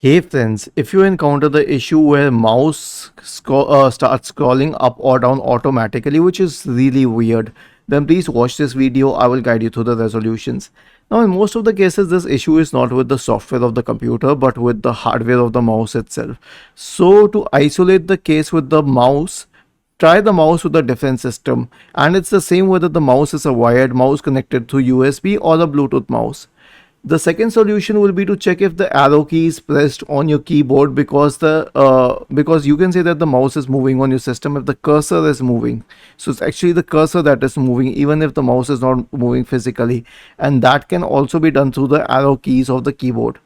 Hey friends, if you encounter the issue where mouse starts scrolling up or down automatically, which is really weird, then please watch this video. I will guide you through the resolutions. Now, in most of the cases, this issue is not with the software of the computer, but with the hardware of the mouse itself. So, to isolate the case with the mouse, try the mouse with a different system. And it's the same whether the mouse is a wired mouse connected through USB or a Bluetooth mouse. The second solution will be to check if the arrow key is pressed on your keyboard, because you can say that the mouse is moving on your system if the cursor is moving. So it's actually the cursor that is moving even if the mouse is not moving physically, and that can also be done through the arrow keys of the keyboard.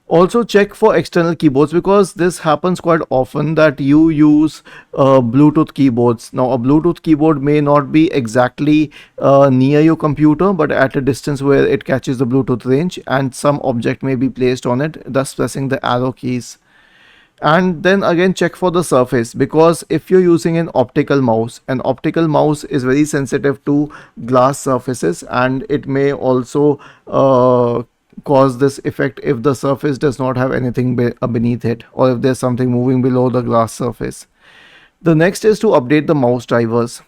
Also check for external keyboards, because this happens quite often that you use Bluetooth keyboards. Now a Bluetooth keyboard may not be exactly near your computer, but at a distance where it catches the Bluetooth range, and some object may be placed on it, thus pressing the arrow keys. And then again check for the surface, because if you're using an optical mouse is very sensitive to glass surfaces, and it may also cause this effect if the surface does not have anything beneath it, or if there's something moving below the glass surface. The next is to update the mouse drivers.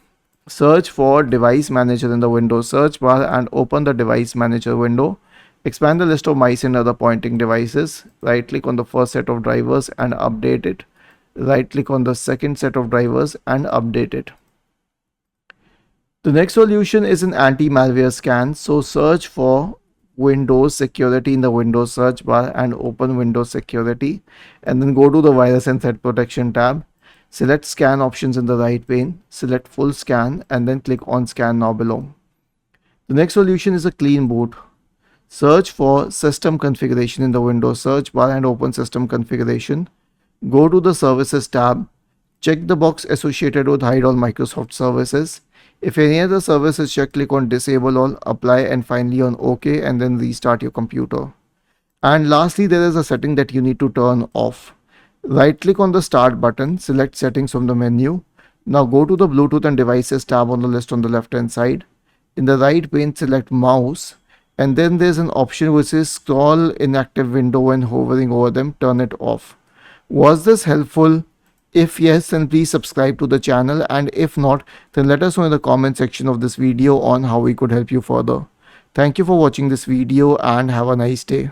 Search for device manager in the Windows search bar and open the device manager window. Expand the list of mice and other pointing devices. Right click on the first set of drivers and update it. Right click on the second set of drivers and update it. The next solution is an anti-malware scan. So search for Windows Security in the Windows search bar and open Windows Security, and then go to the Virus and Threat Protection tab. Select Scan options in the right pane, select Full Scan, and then click on Scan Now below. The next solution is a clean boot. Search for System Configuration in the Windows search bar and open System Configuration. Go to the Services tab. Check the box associated with Hide All Microsoft Services. If any other service is checked, click on Disable All, Apply, and finally on OK, and then restart your computer. And lastly, there is a setting that you need to turn off. Right click on the Start button, select Settings from the menu. Now go to the Bluetooth and Devices tab on the list on the left hand side. In the right pane, select Mouse, and then there's an option which is Scroll Inactive Window. When hovering over them, turn it off. Was this helpful? If yes, then please subscribe to the channel, and if not, then let us know in the comment section of this video on how we could help you further. Thank you for watching this video and have a nice day.